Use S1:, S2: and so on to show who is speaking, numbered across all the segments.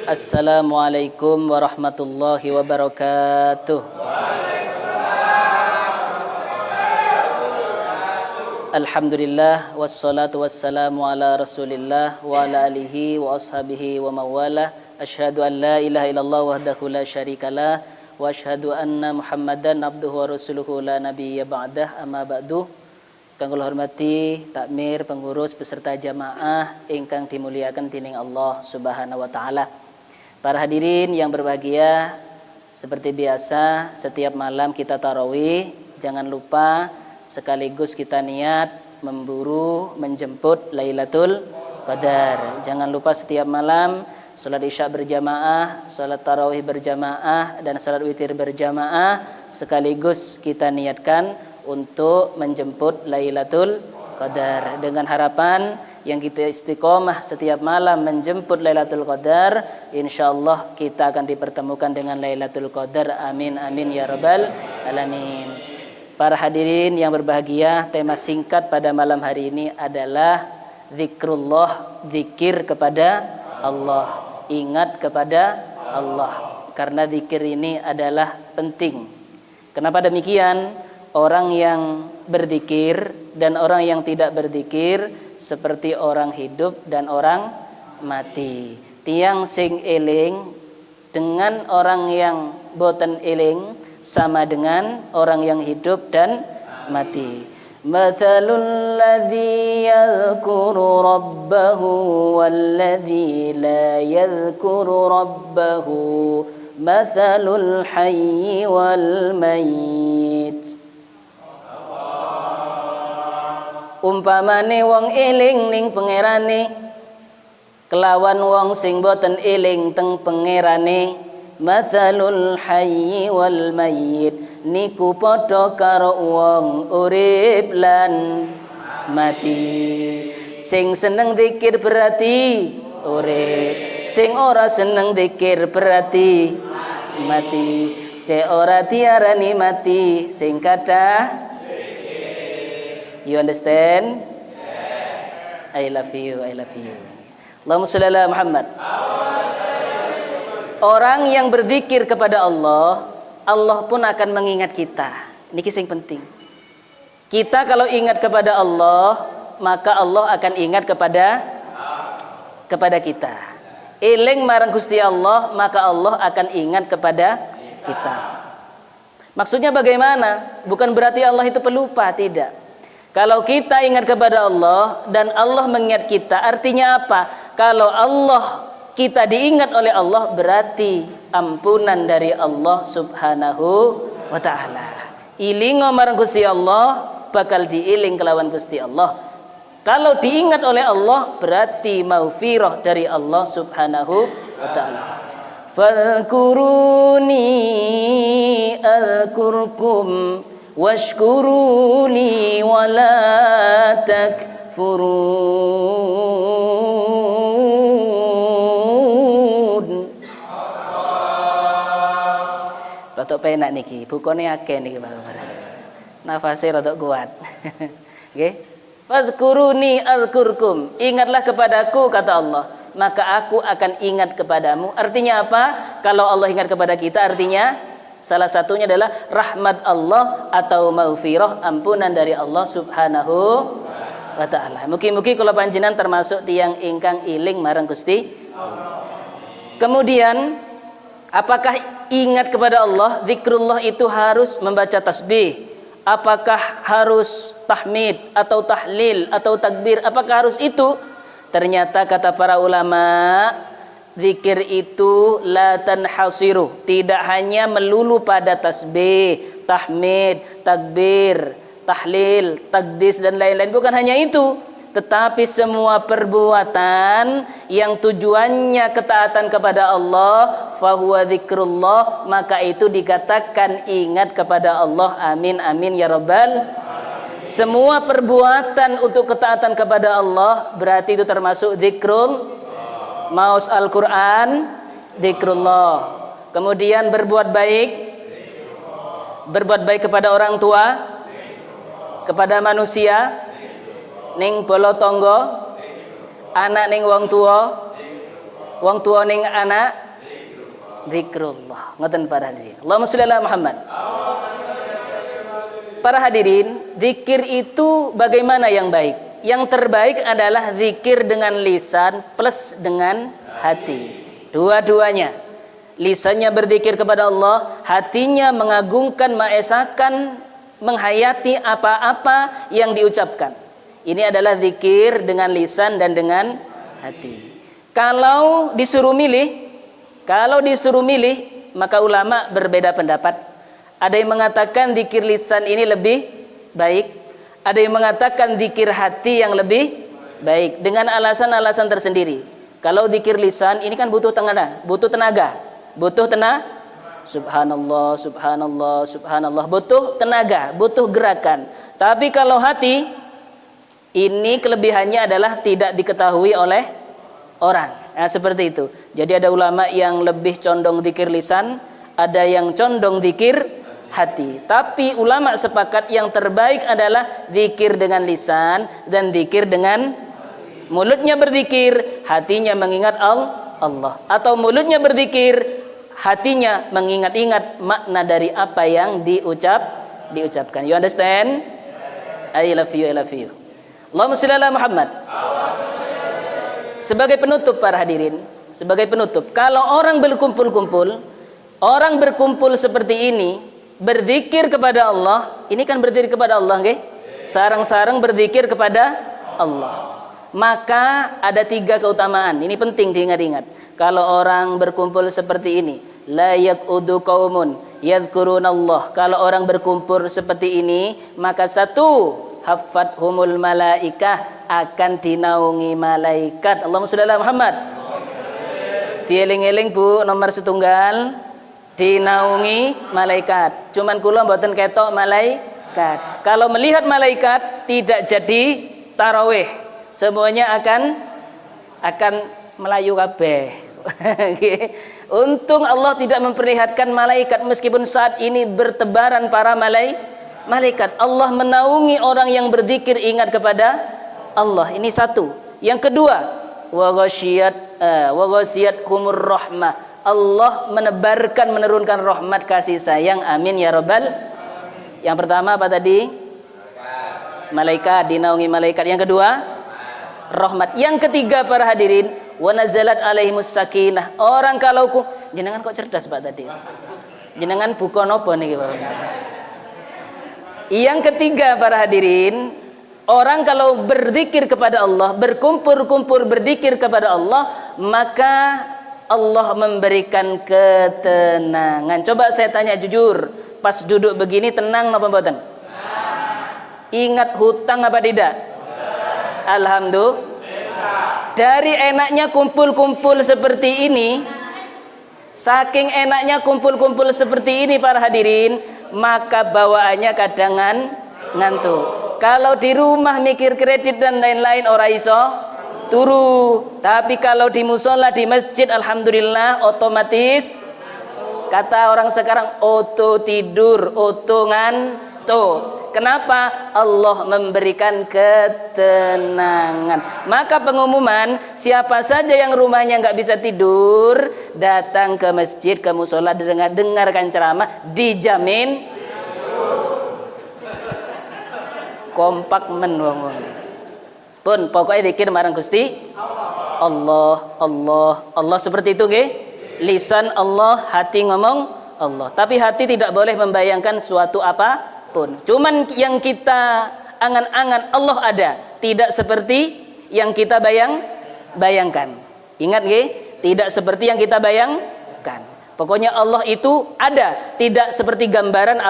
S1: Assalamualaikum warahmatullahi wabarakatuh. Alhamdulillah wassalatu wassalamu ala Rasulillah wa ala alihi wa ashabihi wa mawala. Asyhadu an la ilaha illallah wahdahu la syarikalah wa asyhadu anna Muhammadan abduhu wa rasuluhu la nabiyya ba'dah. Amma ba'du. Kang kula hormati takmir, pengurus beserta jamaah ingkang dimuliakan dening Allah Subhanahu wa taala. Para hadirin yang berbahagia, seperti biasa setiap malam kita tarawih, jangan lupa sekaligus kita niat memburu menjemput Lailatul Qadar. Jangan lupa setiap malam salat Isya berjamaah, salat tarawih berjamaah dan salat witir berjamaah, sekaligus kita niatkan untuk menjemput Lailatul Qadar dengan harapan yang kita istiqomah setiap malam menjemput Lailatul Qadar, insyaallah kita akan dipertemukan dengan Lailatul Qadar. Amin amin ya rabbal alamin. Para hadirin yang berbahagia, tema singkat pada malam hari ini adalah zikrullah, zikir kepada Allah, ingat kepada Allah. Karena zikir ini adalah penting. Kenapa demikian? Orang yang berzikir dan orang yang tidak berzikir seperti orang hidup dan orang mati. Tiang sing eling dengan orang yang boten eling sama dengan orang yang hidup dan mati. Mathalul ladzi yadhkuru rabbahu walladzi la yadhkuru rabbahu mathalul hayyi wal mayyit. Umpamane wong eling ning pangerane kelawan wong sing boten eling teng pangerane. Mathalul hayyi wal mayyit, niku padha karo wong urip lan mati. Sing seneng zikir berarti urip, sing ora seneng zikir berarti mati. Cek ora diarani mati sing kathah. You understand? I love you, I love you. Allahumma shalli ala Muhammad. Orang yang berzikir kepada Allah, Allah pun akan mengingat kita. Ini kisah yang penting. Kita kalau ingat kepada Allah, maka Allah akan ingat kepada kita. Eling marang Gusti Allah, maka Allah akan ingat kepada kita. Maksudnya bagaimana? Bukan berarti Allah itu pelupa, tidak. Kalau kita ingat kepada Allah dan Allah mengingat kita, artinya apa? Kalau kita diingat oleh Allah, berarti ampunan dari Allah Subhanahu wa ta'ala. Ilingo marang Gusti Allah, bakal diiling kelawan Gusti Allah. Kalau diingat oleh Allah, berarti maghfirah dari Allah Subhanahu wa ta'ala. Fadhkuruni adhkurkum washkuruni wala takfurun. Rotok penak niki, bukone akeh niki Bapak. Nafase rotok kuat. Nggih. Fadhkuruni adzkurkum. Ingatlah kepadaku kata Allah, maka aku akan ingat kepadamu. Artinya apa? Kalau Allah ingat kepada kita, artinya salah satunya adalah rahmat Allah atau maghfirah, ampunan dari Allah Subhanahu wa ta'ala. Mugi-mugi kula panjenengan termasuk tiang ingkang iling marang Gusti. Kemudian, apakah ingat kepada Allah, zikrullah itu harus membaca tasbih? Apakah harus tahmid atau tahlil atau takbir? Apakah harus itu? Ternyata kata para ulama, zikir itu la tanhasiru, tidak hanya melulu pada tasbih, tahmid, takbir, tahlil, takdis dan lain-lain. Bukan hanya itu, tetapi semua perbuatan yang tujuannya ketaatan kepada Allah, fahuwa zikrullah, maka itu dikatakan ingat kepada Allah. Amin amin ya rabbal. Semua perbuatan untuk ketaatan kepada Allah berarti itu termasuk zikrul. Maus Al-Quran, zikrullah. Kemudian berbuat baik kepada orang tua, kepada manusia, ning bolo tangga, anak ning wong tua, Wong tuwa ning anak zikrullah. Ngoten para hadirin. Allahumma sholli ala Muhammad. Para hadirin, zikir itu bagaimana yang baik? Yang terbaik adalah zikir dengan lisan plus dengan hati. Dua-duanya. Lisannya berzikir kepada Allah, hatinya mengagungkan, mengesakan, menghayati apa-apa yang diucapkan. Ini adalah zikir dengan lisan dan dengan hati. Kalau disuruh milih, maka ulama berbeda pendapat. Ada yang mengatakan zikir lisan ini lebih baik, ada yang mengatakan zikir hati yang lebih baik dengan alasan-alasan tersendiri. Kalau zikir lisan ini kan butuh tenaga, subhanallah, subhanallah, subhanallah, butuh tenaga, butuh gerakan. Tapi kalau hati, ini kelebihannya adalah tidak diketahui oleh orang. Nah, seperti itu. Jadi ada ulama yang lebih condong zikir lisan, ada yang condong zikir hati. Tapi ulama sepakat yang terbaik adalah zikir dengan lisan dan zikir dengan mulutnya berzikir, hatinya mengingat Allah. Atau mulutnya berzikir, hatinya mengingat-ingat makna dari apa yang diucapkan. You understand? I love you, I love you. Allahumma sholli ala Muhammad. Sebagai penutup para hadirin, kalau orang berkumpul seperti ini, berzikir kepada Allah, ini kan berzikir kepada Allah, okay? Sarang-sarang berzikir kepada Allah. Maka ada 3 keutamaan. Ini penting diingat-ingat. Kalau orang berkumpul seperti ini, la yaqudu qaumun yadhkurunallah. Kalau orang berkumpul seperti ini, maka 1, haffathumul malaikah, akan dinaungi malaikat. Allahumma sholli ala Muhammad. Dieling-eling Bu, nomor setunggal, dinaungi malaikat. Cuman kula mboten ketok malaikat. Kalau melihat malaikat tidak jadi tarawih. Semuanya akan melayu kabeh. Untung Allah tidak memperlihatkan malaikat meskipun saat ini bertebaran para malaikat. Allah menaungi orang yang berzikir ingat kepada Allah. Ini 1. Yang kedua, wa ghashiyat humur rahmah. Allah menurunkan rahmat kasih sayang. Amin ya rabbal. Yang pertama apa tadi? Malaikat, dinaungi malaikat. Yang kedua, rahmat. Yang ketiga para hadirin, wa nazalat alaihimus sakinah. Orang kalau jenengan kok cerdas Pak tadi? Jenengan buka napa niki Pak? Yang ketiga para hadirin, orang kalau berzikir kepada Allah, berkumpul berzikir kepada Allah, maka Allah memberikan ketenangan. Coba saya tanya jujur, pas duduk begini tenang apa mboten? Ingat hutang apa tidak? Alhamdulillah. Dari enaknya kumpul-kumpul seperti ini, saking enaknya kumpul-kumpul seperti ini para hadirin, maka bawaannya kadangan ngantuk. Kalau di rumah mikir kredit dan lain-lain ora iso turu. Tapi kalau di musola, di masjid, alhamdulillah otomatis, kata orang sekarang, auto tidur, auto ngantuk. Kenapa? Allah memberikan ketenangan. Maka pengumuman, siapa saja yang rumahnya nggak bisa tidur, datang ke masjid, ke musola, dengarkan ceramah, dijamin kompak wong. Pun pokoknya zikir marang Gusti Allah seperti itu nggih. Lisan Allah, hati ngomong Allah. Tapi hati tidak boleh membayangkan suatu apapun. Cuman yang kita angan-angan Allah ada, tidak seperti yang kita bayangkan. Ingat nggih, tidak seperti yang kita bayangkan. Pokoknya Allah itu ada, tidak seperti gambaran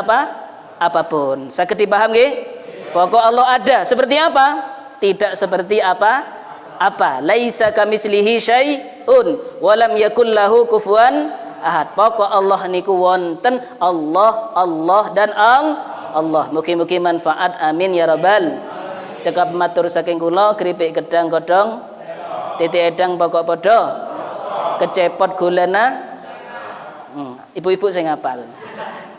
S1: apapun. Sakit dipaham nggih? Pokok Allah ada, seperti apa? Tidak seperti apa? Laisa kamitslihi syai'un wa lam yakul lahu kufuwan ahad. Pokok Allah niku wonten Allah dan Allah. Mugi-mugi manfaat. Amin ya rabbal. Cekap matur saking kula, keripik gedang godhong, titik edang pokok padha, kecepot gulana. Ibu-ibu sing ngapal.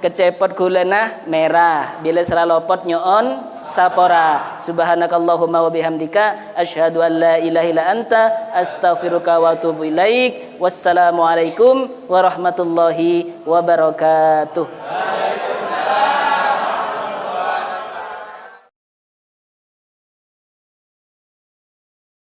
S1: kecepot gulana merah. Bila salah lopot nyoon sapora. Subhanakallahumma wa bihamdika asyhadu an la ilaha illa anta astaghfiruka wa atubu ilaik. Wassalamualaikum warahmatullahi wabarakatuh.